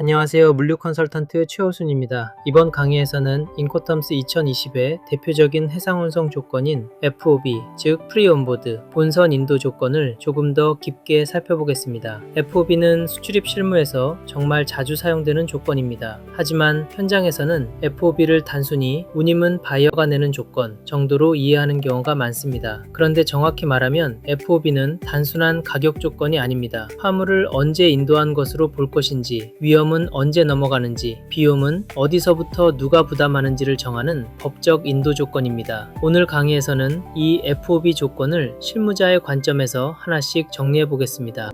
안녕하세요. 물류 컨설턴트 최호순입니다. 이번 강의에서는 인코텀스 2020의 대표적인 해상 운송 조건인 FOB, 즉 프리온보드, 본선 인도 조건을 조금 더 깊게 살펴보겠습니다. FOB는 수출입 실무에서 정말 자주 사용되는 조건입니다. 하지만 현장에서는 FOB를 단순히 운임은 바이어가 내는 조건 정도로 이해하는 경우가 많습니다. 그런데 정확히 말하면 FOB는 단순한 가격 조건이 아닙니다. 화물을 언제 인도한 것으로 볼 것인지, 위험은 언제 넘어가는지, 비용은 어디서부터 누가 부담하는지를 정하는 법적 인도 조건입니다. 오늘 강의에서는 이 FOB 조건을 실무자의 관점에서 하나씩 정리해 보겠습니다.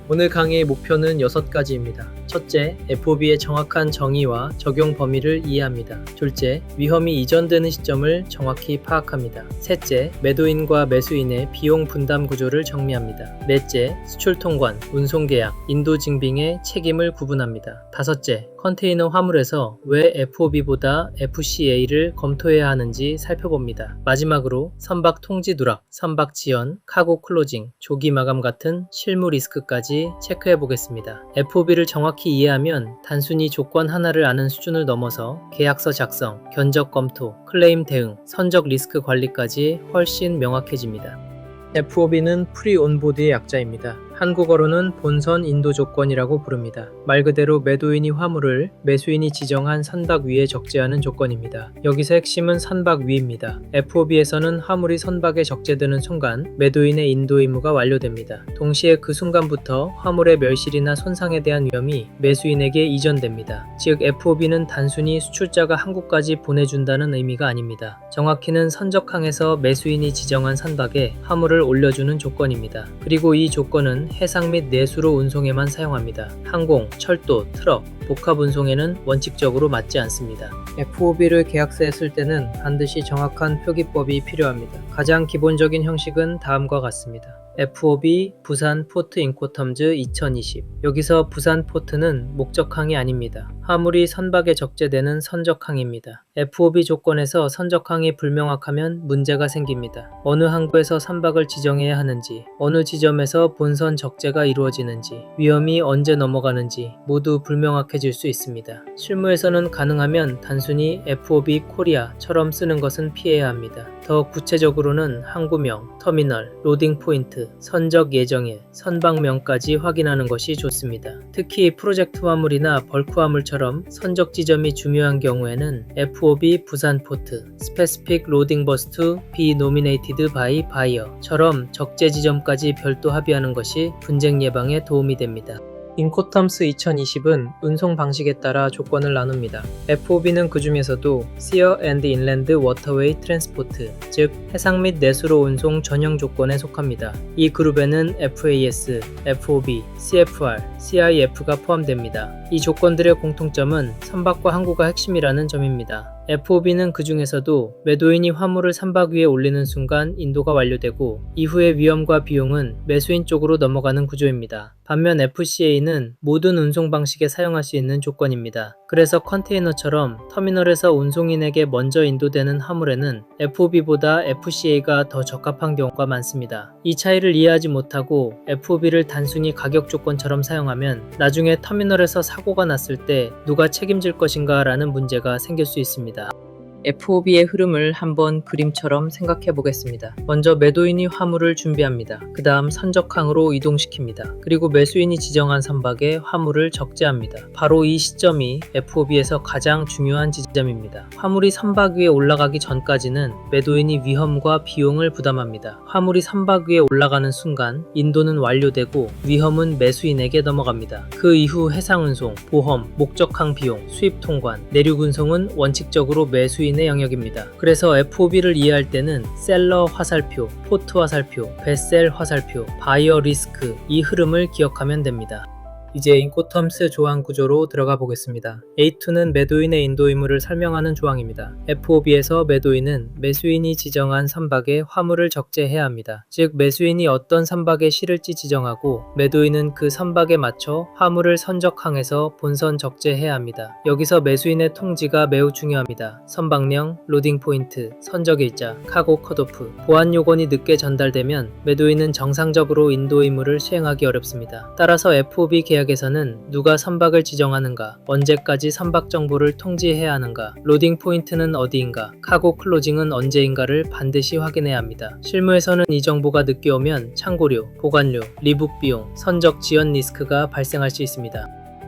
오늘 강의의 목표는 6가지입니다. 첫째, FOB의 정확한 정의와 적용 범위를 이해합니다. 둘째, 위험이 이전되는 시점을 정확히 파악합니다. 셋째, 매도인과 매수인의 비용 분담 구조를 정리합니다. 넷째, 수출 통관, 운송 계약, 인도 증빙의 책임을 구분합니다. 다섯째, 컨테이너 화물에서 왜 FOB보다 FCA를 검토해야 하는지 살펴봅니다. 마지막으로 선박 통지 누락, 선박 지연, 카고 클로징, 조기 마감 같은 실무 리스크까지 체크해 보겠습니다. FOB를 정확히 이해하면 단순히 조건 하나를 아는 수준을 넘어서 계약서 작성, 견적 검토, 클레임 대응, 선적 리스크 관리까지 훨씬 명확해집니다. FOB는 프리온보드의 약자입니다. 한국어로는 본선 인도 조건이라고 부릅니다. 말 그대로 매도인이 화물을 매수인이 지정한 선박 위에 적재하는 조건입니다. 여기서 핵심은 선박 위입니다. FOB에서는 화물이 선박에 적재되는 순간 매도인의 인도 의무가 완료됩니다. 동시에 그 순간부터 화물의 멸실이나 손상에 대한 위험이 매수인에게 이전됩니다. 즉 FOB는 단순히 수출자가 한국까지 보내준다는 의미가 아닙니다. 정확히는 선적항에서 매수인이 지정한 선박에 화물을 올려주는 조건입니다. 그리고 이 조건은 해상 및 내수로 운송에만 사용합니다. 항공, 철도, 트럭, 복합 운송에는 원칙적으로 맞지 않습니다. FOB를 계약서에 쓸 때는 반드시 정확한 표기법이 필요합니다. 가장 기본적인 형식은 다음과 같습니다. FOB 부산 포트 인코텀즈 2020. 여기서 부산 포트는 목적항이 아닙니다. 화물이 선박에 적재되는 선적항입니다. FOB 조건에서 선적항이 불명확하면 문제가 생깁니다. 어느 항구에서 선박을 지정해야 하는지, 어느 지점에서 본선 적재가 이루어지는지, 위험이 언제 넘어가는지 모두 불명확해질 수 있습니다. 실무에서는 가능하면 단순히 FOB 코리아처럼 쓰는 것은 피해야 합니다. 더 구체적으로는 항구명, 터미널, 로딩 포인트, 선적 예정일, 선박명까지 확인하는 것이 좋습니다. 특히 프로젝트 화물이나 벌크 화물처럼 선적 지점이 중요한 경우에는 FOB 부산 포트, Specific Loading Bus to be nominated by buyer처럼 적재 지점까지 별도 합의하는 것이 분쟁 예방에 도움이 됩니다. 인코텀스 2020은 운송 방식에 따라 조건을 나눕니다. FOB는 그 중에서도 Sea and Inland Waterway Transport, 즉 해상 및 내수로 운송 전형 조건에 속합니다. 이 그룹에는 FAS, FOB, CFR, CIF가 포함됩니다. 이 조건들의 공통점은 선박과 항구가 핵심이라는 점입니다. FOB는 그 중에서도 매도인이 화물을 선박 위에 올리는 순간 인도가 완료되고 이후의 위험과 비용은 매수인 쪽으로 넘어가는 구조입니다. 반면 FCA는 모든 운송 방식에 사용할 수 있는 조건입니다. 그래서 컨테이너처럼 터미널에서 운송인에게 먼저 인도되는 화물에는 FOB보다 FCA가 더 적합한 경우가 많습니다. 이 차이를 이해하지 못하고 FOB를 단순히 가격 조건처럼 사용하면 나중에 터미널에서 사고가 났을 때 누가 책임질 것인가 라는 문제가 생길 수 있습니다. FOB의 흐름을 한번 그림처럼 생각해 보겠습니다. 먼저 매도인이 화물을 준비합니다. 그 다음 선적항으로 이동시킵니다. 그리고 매수인이 지정한 선박에 화물을 적재합니다. 바로 이 시점이 FOB에서 가장 중요한 지점입니다. 화물이 선박 위에 올라가기 전까지는 매도인이 위험과 비용을 부담합니다. 화물이 선박 위에 올라가는 순간 인도는 완료되고 위험은 매수인에게 넘어갑니다. 그 이후 해상운송, 보험, 목적항 비용, 수입 통관, 내륙 운송은 원칙적으로 매수인 의 영역입니다. 그래서 FOB를 이해할 때는 셀러 화살표, 포트 화살표, 베셀 화살표, 바이어 리스크 이 흐름을 기억하면 됩니다. 이제 인코텀스 조항 구조로 들어가 보겠습니다. A2는 매도인의 인도 의무를 설명하는 조항입니다. FOB에서 매도인은 매수인이 지정한 선박에 화물을 적재해야 합니다. 즉 매수인이 어떤 선박에 실을지 지정하고 매도인은 그 선박에 맞춰 화물을 선적항에서 본선 적재해야 합니다. 여기서 매수인의 통지가 매우 중요합니다. 선박명, 로딩 포인트, 선적일자, 카고 컷오프, 보안 요건이 늦게 전달되면 매도인은 정상적으로 인도 의무를 수행하기 어렵습니다. 따라서 FOB 계약 계약에서는 누가 선박을 지정하는가, 언제까지 선박 정보를 통지해야 하는가, 로딩 포인트는 어디인가, 카고 클로징은 언제인가를 반드시 확인해야 합니다. 실무에서는 이 정보가 늦게 오면 창고료, 보관료, 리북 비용, 선적 지연 리스크가 발생할 수 있습니다.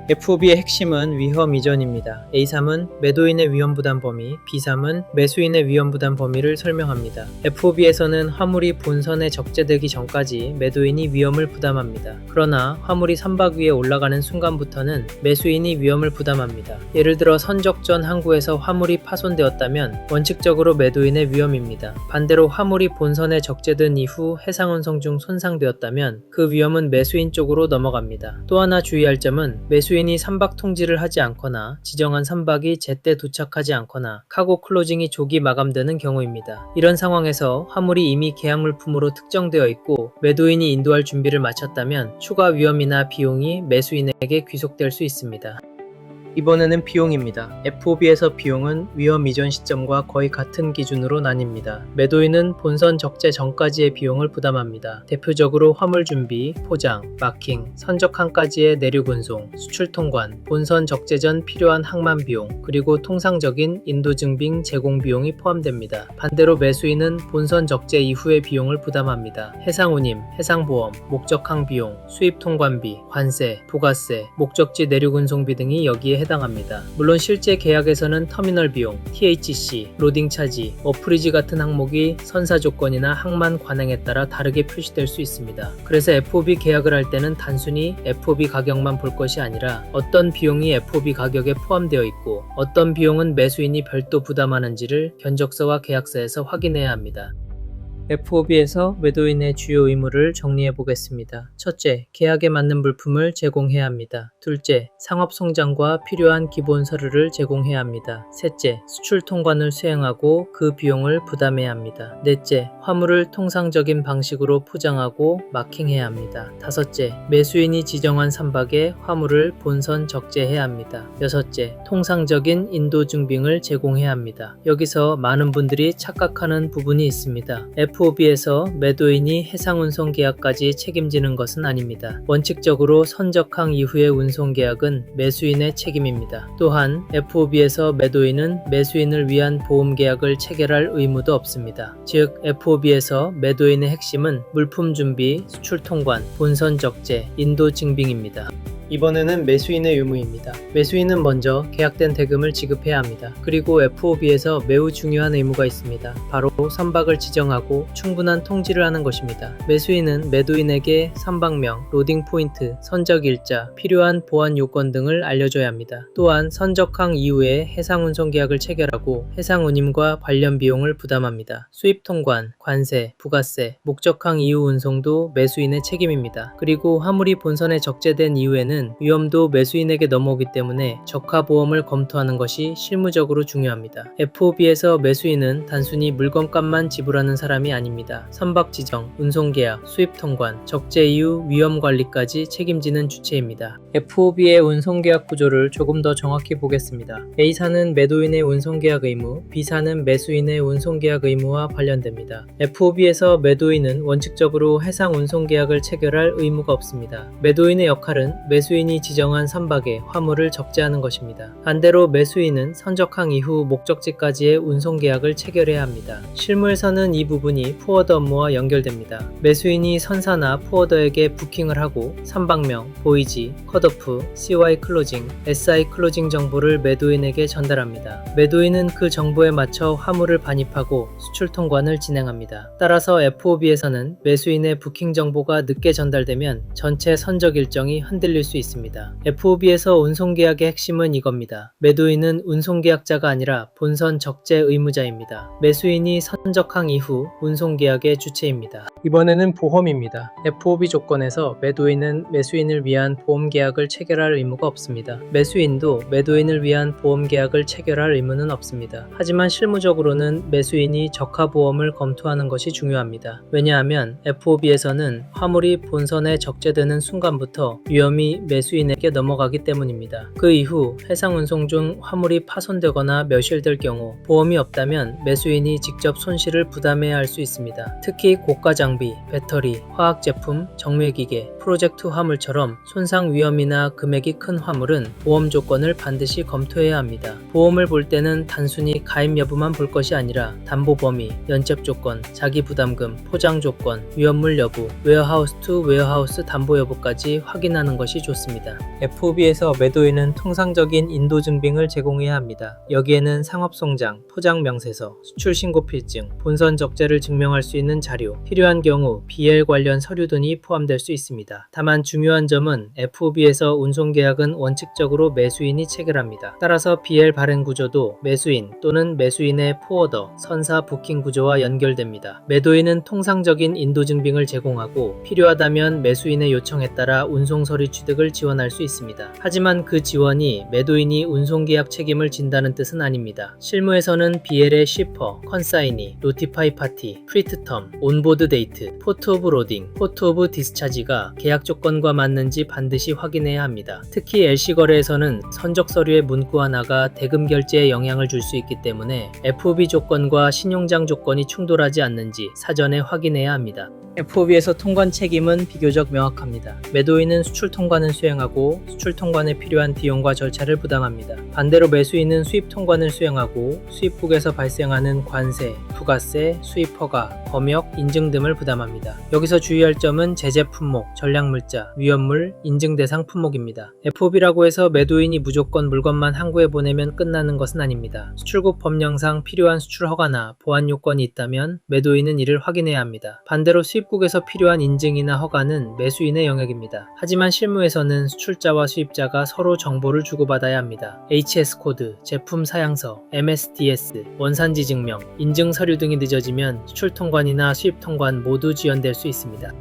FOB의 핵심은 위험 이전입니다. A3은 매도인의 위험 부담 범위, B3은 매수인의 위험 부담 범위를 설명합니다. FOB에서는 화물이 본선에 적재되기 전까지 매도인이 위험을 부담합니다. 그러나 화물이 선박 위에 올라가는 순간부터는 매수인이 위험을 부담합니다. 예를 들어 선적 전 항구에서 화물이 파손되었다면 원칙적으로 매도인의 위험입니다. 반대로 화물이 본선에 적재된 이후 해상운송 중 손상되었다면 그 위험은 매수인 쪽으로 넘어갑니다. 또 하나 주의할 점은 매수인이 선박 통지를 하지 않거나 지정한 선박이 제때 도착하지 않거나 카고 클로징이 조기 마감되는 경우입니다. 이런 상황에서 화물이 이미 계약 물품으로 특정되어 있고 매도인이 인도할 준비를 마쳤다면 추가 위험이나 비용이 매수인에게 귀속될 수 있습니다. 이번에는 비용입니다. FOB에서 비용은 위험 이전 시점과 거의 같은 기준으로 나뉩니다. 매도인은 본선 적재 전까지의 비용을 부담합니다. 대표적으로 화물 준비, 포장, 마킹, 선적항까지의 내륙 운송, 수출 통관, 본선 적재 전 필요한 항만 비용, 그리고 통상적인 인도 증빙 제공 비용이 포함됩니다. 반대로 매수인은 본선 적재 이후의 비용을 부담합니다. 해상 운임, 해상 보험, 목적항 비용, 수입 통관비, 관세, 부가세, 목적지 내륙 운송비 등이 여기에 해당합니다. 물론 실제 계약에서는 터미널 비용, THC, 로딩 차지, 어프리지 같은 항목이 선사 조건이나 항만 관행에 따라 다르게 표시될 수 있습니다. 그래서 FOB 계약을 할 때는 단순히 FOB 가격만 볼 것이 아니라 어떤 비용이 FOB 가격에 포함되어 있고 어떤 비용은 매수인이 별도 부담하는지를 견적서와 계약서에서 확인해야 합니다. FOB에서 매도인의 주요 의무를 정리해 보겠습니다. 첫째, 계약에 맞는 물품을 제공해야 합니다. 둘째, 상업 송장과 필요한 기본 서류를 제공해야 합니다. 셋째, 수출 통관을 수행하고 그 비용을 부담해야 합니다. 넷째, 화물을 통상적인 방식으로 포장하고 마킹해야 합니다. 다섯째, 매수인이 지정한 선박에 화물을 본선 적재해야 합니다. 여섯째, 통상적인 인도 증빙을 제공해야 합니다. 여기서 많은 분들이 착각하는 부분이 있습니다. FOB에서 매도인이 해상운송 계약까지 책임지는 것은 아닙니다. 원칙적으로 선적항 이후의 운송 계약은 매수인의 책임입니다. 또한 FOB에서 매도인은 매수인을 위한 보험 계약을 체결할 의무도 없습니다. 즉, FOB에서 매도인의 핵심은 물품 준비, 수출 통관, 본선 적재, 인도 증빙입니다. 이번에는 매수인의 의무입니다. 매수인은 먼저 계약된 대금을 지급해야 합니다. 그리고 FOB에서 매우 중요한 의무가 있습니다. 바로 선박을 지정하고 충분한 통지를 하는 것입니다. 매수인은 매도인에게 선박명, 로딩 포인트, 선적 일자, 필요한 보안 요건 등을 알려줘야 합니다. 또한 선적항 이후에 해상운송 계약을 체결하고 해상운임과 관련 비용을 부담합니다. 수입 통관, 관세, 부가세, 목적항 이후 운송도 매수인의 책임입니다. 그리고 화물이 본선에 적재된 이후에는 위험도 매수인에게 넘어오기 때문에 적하보험을 검토하는 것이 실무적으로 중요합니다. FOB에서 매수인은 단순히 물건값만 지불하는 사람이 아닙니다. 선박 지정, 운송계약, 수입 통관, 적재 이후 위험관리까지 책임지는 주체입니다. FOB의 운송계약 구조를 조금 더 정확히 보겠습니다. A사는 매도인의 운송계약 의무, B사는 매수인의 운송계약 의무와 관련됩니다. FOB에서 매도인은 원칙적으로 해상 운송계약을 체결할 의무가 없습니다. 매도인의 역할은 매수인이 지정한 선박에 화물을 적재하는 것입니다. 반대로 매수인은 선적항 이후 목적지까지의 운송계약을 체결해야 합니다. 실무에서는 이 부분이 포워더 업무와 연결됩니다. 매수인이 선사나 포워더에게 부킹을 하고 선박명, 보이지, 컷오프, CY 클로징, SI 클로징 정보를 매도인에게 전달합니다. 매도인은 그 정보에 맞춰 화물을 반입하고 수출 통관을 진행합니다. 따라서 FOB에서는 매수인의 부킹 정보가 늦게 전달되면 전체 선적 일정이 흔들릴 수 있습니다. FOB에서 운송계약의 핵심은 이겁니다. 매도인은 운송계약자가 아니라 본선 적재 의무자입니다. 매수인이 선적항 이후 운송계약의 주체입니다. 이번에는 보험입니다. FOB 조건에서 매도인은 매수인을 위한 보험계약을 체결할 의무가 없습니다. 매수인도 매도인을 위한 보험계약을 체결할 의무는 없습니다. 하지만 실무적으로는 매수인이 적하보험을 검토하는 것이 중요합니다. 왜냐하면 FOB에서는 화물이 본선에 적재되는 순간부터 위험이 매수인에게 넘어가기 때문입니다. 그 이후 해상운송 중 화물이 파손되거나 멸실될 경우 보험이 없다면 매수인이 직접 손실을 부담해야 할 수 있습니다. 특히 고가 장비, 장비, 배터리, 화학제품, 정밀기계, 프로젝트 화물처럼 손상 위험이나 금액이 큰 화물은 보험 조건을 반드시 검토해야 합니다. 보험을 볼 때는 단순히 가입 여부만 볼 것이 아니라 담보 범위, 연체적 조건, 자기 부담금, 포장 조건, 위험물 여부, 웨어하우스 투 웨어하우스 담보 여부까지 확인하는 것이 좋습니다. FOB에서 매도인은 통상적인 인도 증빙을 제공해야 합니다. 여기에는 상업송장, 포장 명세서, 수출 신고 필증, 본선 적재를 증명할 수 있는 자료, 필요한 경우 BL 관련 서류 등이 포함될 수 있습니다. 다만 중요한 점은 FOB에서 운송계약은 원칙적으로 매수인이 체결합니다. 따라서 BL 발행 구조도 매수인 또는 매수인의 포어더, 선사 부킹 구조와 연결됩니다. 매도인은 통상적인 인도 증빙을 제공하고 필요하다면 매수인의 요청에 따라 운송 서류 취득을 지원할 수 있습니다. 하지만 그 지원이 매도인이 운송계약 책임을 진다는 뜻은 아닙니다. 실무에서는 BL의 쉬퍼, 컨사이니, 노티파이 파티, 프리트텀, 온보드 데이트, 포트 오브 로딩, 포트 오브 디스차지가 계약 조건과 맞는지 반드시 확인해야 합니다. 특히 LC 거래에서는 선적 서류의 문구 하나가 대금 결제에 영향을 줄 수 있기 때문에 FOB 조건과 신용장 조건이 충돌하지 않는지 사전에 확인해야 합니다. FOB에서 통관 책임은 비교적 명확합니다. 매도인은 수출 통관을 수행하고 수출 통관에 필요한 비용과 절차를 부담합니다. 반대로 매수인은 수입 통관을 수행하고 수입국에서 발생하는 관세, 부가세, 수입 허가, 검역, 인증 등을 부담합니다. 여기서 주의할 점은 제재 품목, 전략물자, 위험물, 인증 대상 품목입니다. FOB라고 해서 매도인이 무조건 물건만 항구에 보내면 끝나는 것은 아닙니다. 수출국 법령상 필요한 수출 허가나 보안 요건이 있다면 매도인은 이를 확인해야 합니다. 반대로 수입국에서 필요한 인증이나 허가는 매수인의 영역입니다. 하지만 실무에서는 수출자와 수입자가 서로 정보를 주고받아야 합니다. HS 코드, 제품 사양서, MSDS, 원산지 증명, 인증 서류 등이 늦어지면 수출 통관이나 수입 통관 모두 지연될 수 있습니다.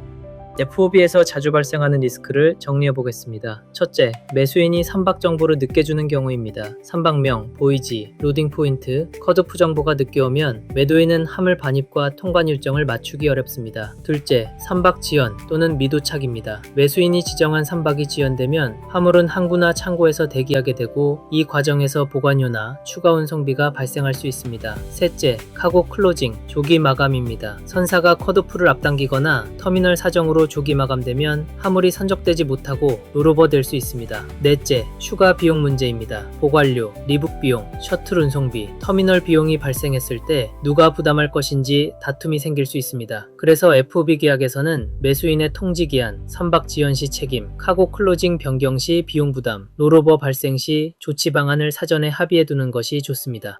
FOB에서 자주 발생하는 리스크를 정리해 보겠습니다. 첫째, 매수인이 선박 정보를 늦게 주는 경우입니다. 선박명, 보이지, 로딩 포인트, 컷오프 정보가 늦게 오면 매도인은 화물 반입과 통관 일정을 맞추기 어렵습니다. 둘째, 선박 지연 또는 미도착입니다. 매수인이 지정한 선박이 지연되면 화물은 항구나 창고에서 대기하게 되고 이 과정에서 보관료나 추가 운송비가 발생할 수 있습니다. 셋째, 카고 클로징, 조기 마감입니다. 선사가 컷오프를 앞당기거나 터미널 사정으로 조기 마감되면 화물이 선적되지 못하고 노로버 될 수 있습니다. 넷째, 추가 비용 문제입니다. 보관료, 리북 비용, 셔틀 운송비, 터미널 비용이 발생했을 때 누가 부담할 것인지 다툼이 생길 수 있습니다. 그래서 FOB 계약에서는 매수인의 통지 기한, 선박 지연 시 책임, 카고 클로징 변경 시 비용 부담, 노로버 발생 시 조치 방안을 사전에 합의해 두는 것이 좋습니다.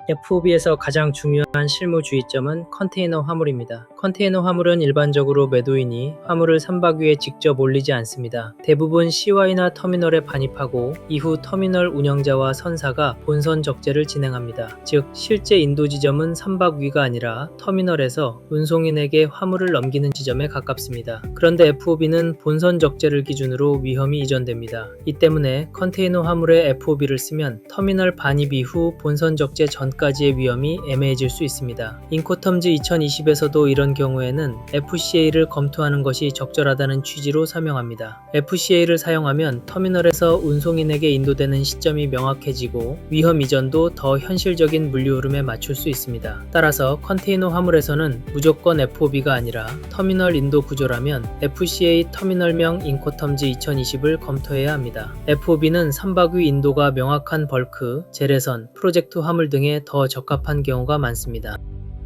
FOB에서 가장 중요한 실무 주의점은 컨테이너 화물입니다. 컨테이너 화물은 일반적으로 매도인이 화물을 선박 위에 직접 올리지 않습니다. 대부분 CY나 터미널에 반입하고 이후 터미널 운영자와 선사가 본선 적재를 진행합니다. 즉 실제 인도 지점은 선박 위가 아니라 터미널에서 운송인에게 화물을 넘기는 지점에 가깝습니다. 그런데 FOB는 본선 적재를 기준으로 위험이 이전됩니다. 이 때문에 컨테이너 화물에 FOB를 쓰면 터미널 반입 이후 본선 적재 전까지의 위험이 애매해질 수 있습니다. 인코텀즈 2020에서도 이런 경우에는 FCA를 검토하는 것이 적절하다는 취지로 설명합니다. FCA를 사용하면 터미널에서 운송인에게 인도되는 시점이 명확해지고 위험 이전도 더 현실적인 물류 흐름에 맞출 수 있습니다. 따라서 컨테이너 화물에서는 무조건 FOB가 아니라 터미널 인도 구조라면 FCA 터미널명 인코텀즈 2020을 검토해야 합니다. FOB는 선박 위 인도가 명확한 벌크, 재래선, 프로젝트 화물 등에 더 적합한 경우가 많습니다.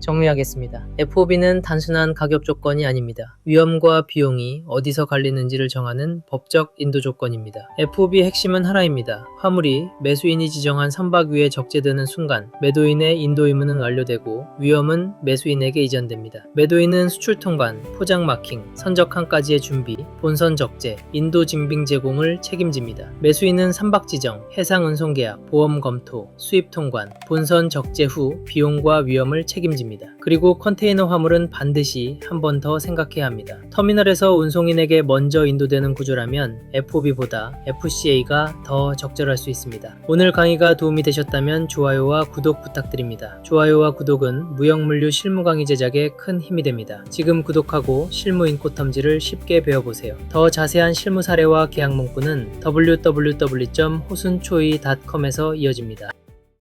정리하겠습니다. FOB는 단순한 가격 조건이 아닙니다. 위험과 비용이 어디서 갈리는지를 정하는 법적 인도 조건입니다. FOB의 핵심은 하나입니다. 화물이 매수인이 지정한 선박 위에 적재되는 순간 매도인의 인도 의무는 완료되고 위험은 매수인에게 이전됩니다. 매도인은 수출 통관, 포장 마킹, 선적항까지의 준비, 본선 적재, 인도 증빙 제공을 책임집니다. 매수인은 선박 지정, 해상 운송 계약, 보험 검토, 수입 통관, 본선 적재 후 비용과 위험을 책임집니다. 그리고 컨테이너 화물은 반드시 한 번 더 생각해야 합니다. 터미널에서 운송인에게 먼저 인도되는 구조라면 FOB보다 FCA가 더 적절할 수 있습니다. 오늘 강의가 도움이 되셨다면 좋아요와 구독 부탁드립니다. 좋아요와 구독은 무역물류 실무 강의 제작에 큰 힘이 됩니다. 지금 구독하고 실무 인코텀지를 쉽게 배워보세요. 더 자세한 실무 사례와 계약 문구는 www.hosunchoi.com에서 이어집니다.